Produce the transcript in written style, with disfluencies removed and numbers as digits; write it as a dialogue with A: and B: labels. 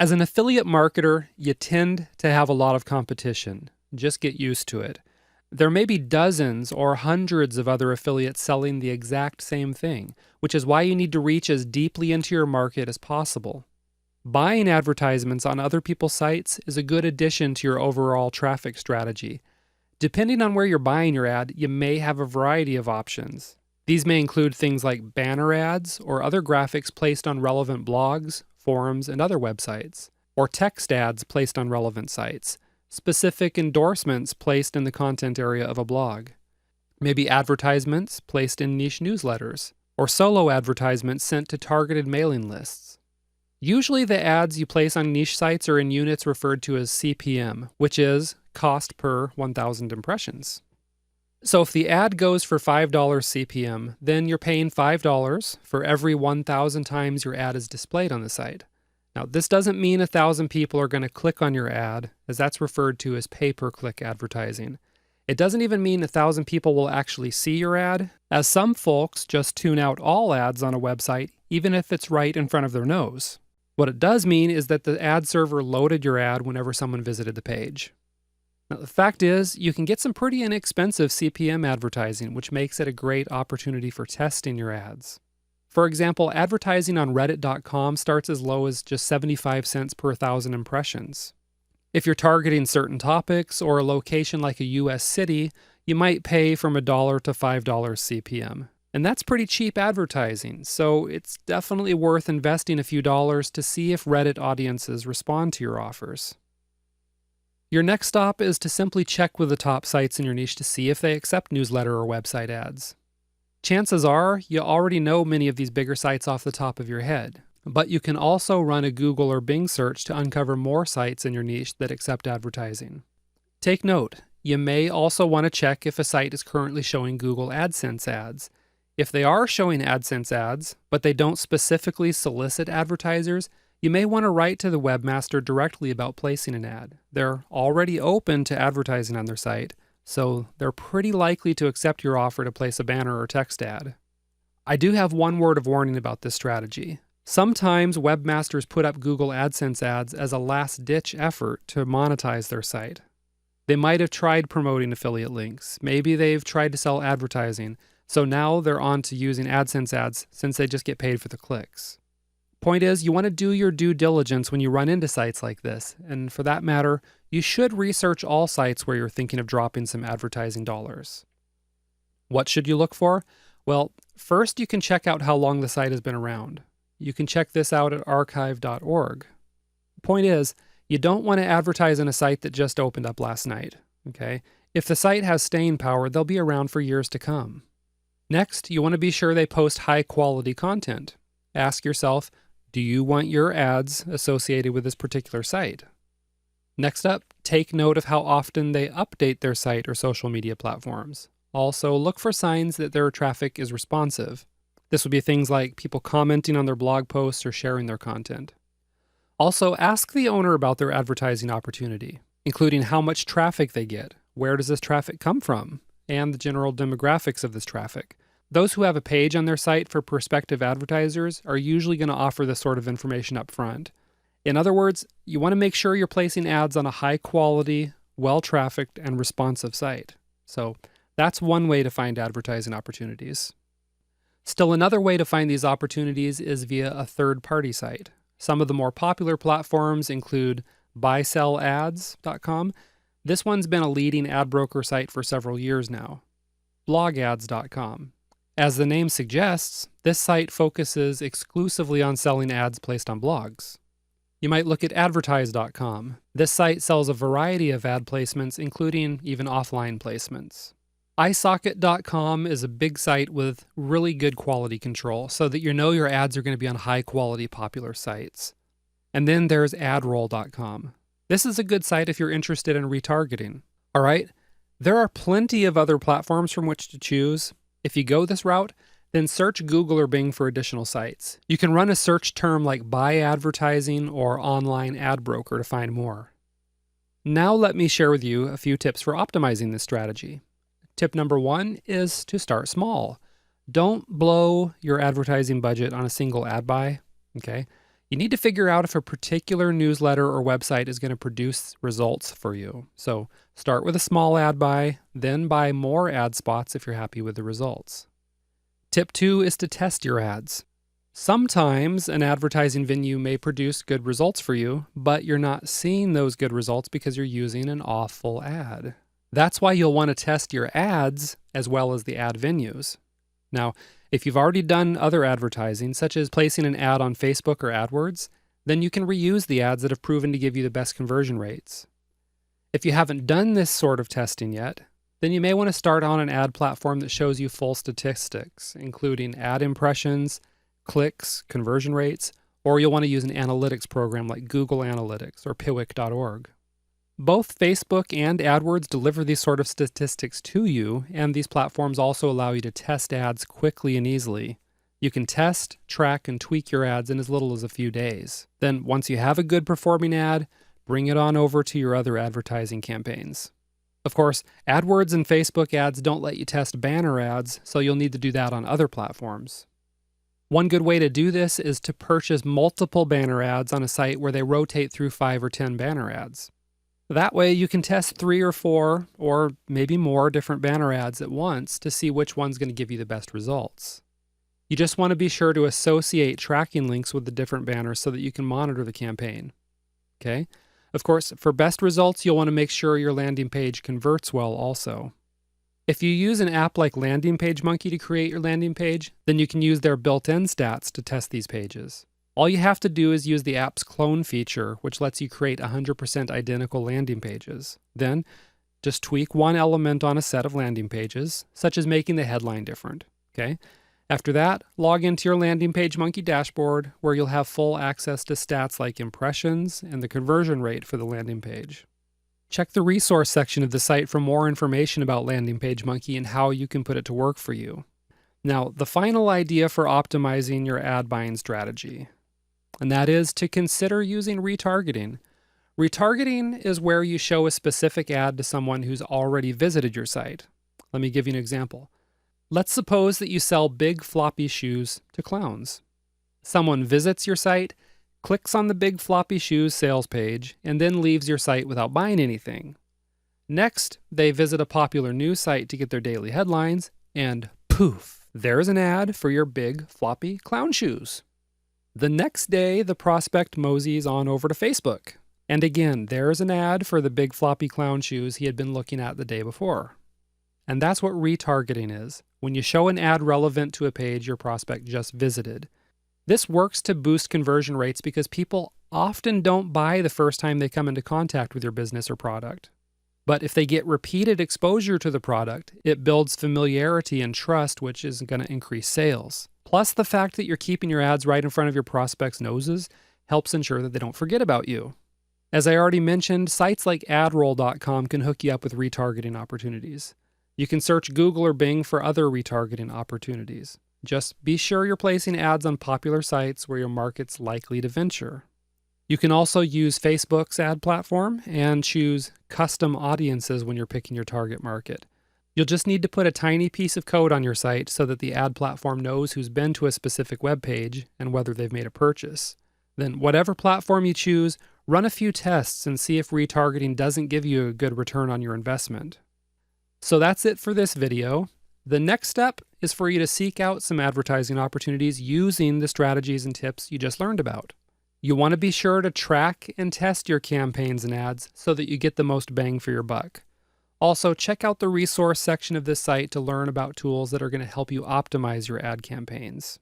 A: As an affiliate marketer, you tend to have a lot of competition. Just get used to it. There may be dozens or hundreds of other affiliates selling the exact same thing, which is why you need to reach as deeply into your market as possible. Buying advertisements on other people's sites is a good addition to your overall traffic strategy. Depending on where you're buying your ad, you may have a variety of options. These may include things like banner ads or other graphics placed on relevant blogs, forums, and other websites, or text ads placed on relevant sites, specific endorsements placed in the content area of a blog, maybe advertisements placed in niche newsletters, or solo advertisements sent to targeted mailing lists. Usually the ads you place on niche sites are in units referred to as CPM, which is cost per 1,000 impressions. So if the ad goes for $5 CPM, then you're paying $5 for every 1,000 times your ad is displayed on the site. Now, this doesn't mean 1,000 people are going to click on your ad, as that's referred to as pay-per-click advertising. It doesn't even mean 1,000 people will actually see your ad, as some folks just tune out all ads on a website, even if it's right in front of their nose. What it does mean is that the ad server loaded your ad whenever someone visited the page. Now, the fact is, you can get some pretty inexpensive CPM advertising, which makes it a great opportunity for testing your ads. For example, advertising on Reddit.com starts as low as just 75 cents per 1,000 impressions. If you're targeting certain topics or a location like a US city, you might pay from $1 to $5 CPM. And that's pretty cheap advertising, so it's definitely worth investing a few dollars to see if Reddit audiences respond to your offers. Your next stop is to simply check with the top sites in your niche to see if they accept newsletter or website ads. Chances are you already know many of these bigger sites off the top of your head, but you can also run a Google or Bing search to uncover more sites in your niche that accept advertising. Take note, you may also want to check if a site is currently showing Google AdSense ads. If they are showing AdSense ads, but they don't specifically solicit advertisers, you may want to write to the webmaster directly about placing an ad. They're already open to advertising on their site, so they're pretty likely to accept your offer to place a banner or text ad. I do have one word of warning about this strategy. Sometimes webmasters put up Google AdSense ads as a last-ditch effort to monetize their site. They might have tried promoting affiliate links. Maybe they've tried to sell advertising, so now they're on to using AdSense ads since they just get paid for the clicks. Point is, you want to do your due diligence when you run into sites like this, and for that matter, you should research all sites where you're thinking of dropping some advertising dollars. What should you look for? Well, first you can check out how long the site has been around. You can check this out at archive.org. Point is, you don't want to advertise on a site that just opened up last night, okay? If the site has staying power, they'll be around for years to come. Next, you want to be sure they post high-quality content. Ask yourself, do you want your ads associated with this particular site? Next up, take note of how often they update their site or social media platforms. Also, look for signs that their traffic is responsive. This would be things like people commenting on their blog posts or sharing their content. Also, ask the owner about their advertising opportunity, including how much traffic they get, where does this traffic come from, and the general demographics of this traffic. Those who have a page on their site for prospective advertisers are usually going to offer this sort of information up front. In other words, you want to make sure you're placing ads on a high-quality, well-trafficked, and responsive site. So that's one way to find advertising opportunities. Still another way to find these opportunities is via a third-party site. Some of the more popular platforms include buysellads.com. This one's been a leading ad broker site for several years now. blogads.com. As the name suggests, this site focuses exclusively on selling ads placed on blogs. You might look at advertise.com. This site sells a variety of ad placements, including even offline placements. iSocket.com is a big site with really good quality control so that you know your ads are going to be on high-quality popular sites. And then there's adroll.com. This is a good site if you're interested in retargeting. All right, there are plenty of other platforms from which to choose. If you go this route, then search Google or Bing for additional sites. You can run a search term like buy advertising or online ad broker to find more. Now let me share with you a few tips for optimizing this strategy. Tip number 1 is to start small. Don't blow your advertising budget on a single ad buy, okay? You need to figure out if a particular newsletter or website is going to produce results for you. So start with a small ad buy, then buy more ad spots if you're happy with the results. Tip 2 is to test your ads. Sometimes an advertising venue may produce good results for you, but you're not seeing those good results because you're using an awful ad. That's why you'll want to test your ads as well as the ad venues. Now, if you've already done other advertising, such as placing an ad on Facebook or AdWords, then you can reuse the ads that have proven to give you the best conversion rates. If you haven't done this sort of testing yet, then you may want to start on an ad platform that shows you full statistics, including ad impressions, clicks, conversion rates, or you'll want to use an analytics program like Google Analytics or Piwik.org. Both Facebook and AdWords deliver these sort of statistics to you, and these platforms also allow you to test ads quickly and easily. You can test, track, and tweak your ads in as little as a few days. Then, once you have a good performing ad, bring it on over to your other advertising campaigns. Of course, AdWords and Facebook ads don't let you test banner ads, so you'll need to do that on other platforms. One good way to do this is to purchase multiple banner ads on a site where they rotate through 5 or 10 banner ads. That way you can test 3 or 4 or maybe more different banner ads at once to see which one's going to give you the best results. You just want to be sure to associate tracking links with the different banners so that you can monitor the campaign. Okay? Of course, for best results, you'll want to make sure your landing page converts well also. If you use an app like Landing Page Monkey to create your landing page, then you can use their built-in stats to test these pages. All you have to do is use the app's clone feature, which lets you create 100% identical landing pages. Then, just tweak one element on a set of landing pages, such as making the headline different. Okay? After that, log into your Landing Page Monkey dashboard, where you'll have full access to stats like impressions and the conversion rate for the landing page. Check the resource section of the site for more information about Landing Page Monkey and how you can put it to work for you. Now, the final idea for optimizing your ad buying strategy, and that is to consider using retargeting. Retargeting is where you show a specific ad to someone who's already visited your site. Let me give you an example. Let's suppose that you sell big floppy shoes to clowns. Someone visits your site, clicks on the big floppy shoes sales page, and then leaves your site without buying anything. Next, they visit a popular news site to get their daily headlines, and poof, there's an ad for your big floppy clown shoes. The next day, the prospect moseys on over to Facebook. And again, there's an ad for the big floppy clown shoes he had been looking at the day before. And that's what retargeting is, when you show an ad relevant to a page your prospect just visited. This works to boost conversion rates because people often don't buy the first time they come into contact with your business or product. But if they get repeated exposure to the product, it builds familiarity and trust, which is going to increase sales. Plus, the fact that you're keeping your ads right in front of your prospects' noses helps ensure that they don't forget about you. As I already mentioned, sites like adroll.com can hook you up with retargeting opportunities. You can search Google or Bing for other retargeting opportunities. Just be sure you're placing ads on popular sites where your market's likely to venture. You can also use Facebook's ad platform and choose custom audiences when you're picking your target market. You'll just need to put a tiny piece of code on your site so that the ad platform knows who's been to a specific web page and whether they've made a purchase. Then, whatever platform you choose, run a few tests and see if retargeting doesn't give you a good return on your investment. So that's it for this video. The next step is for you to seek out some advertising opportunities using the strategies and tips you just learned about. You want to be sure to track and test your campaigns and ads so that you get the most bang for your buck. Also, check out the resource section of this site to learn about tools that are going to help you optimize your ad campaigns.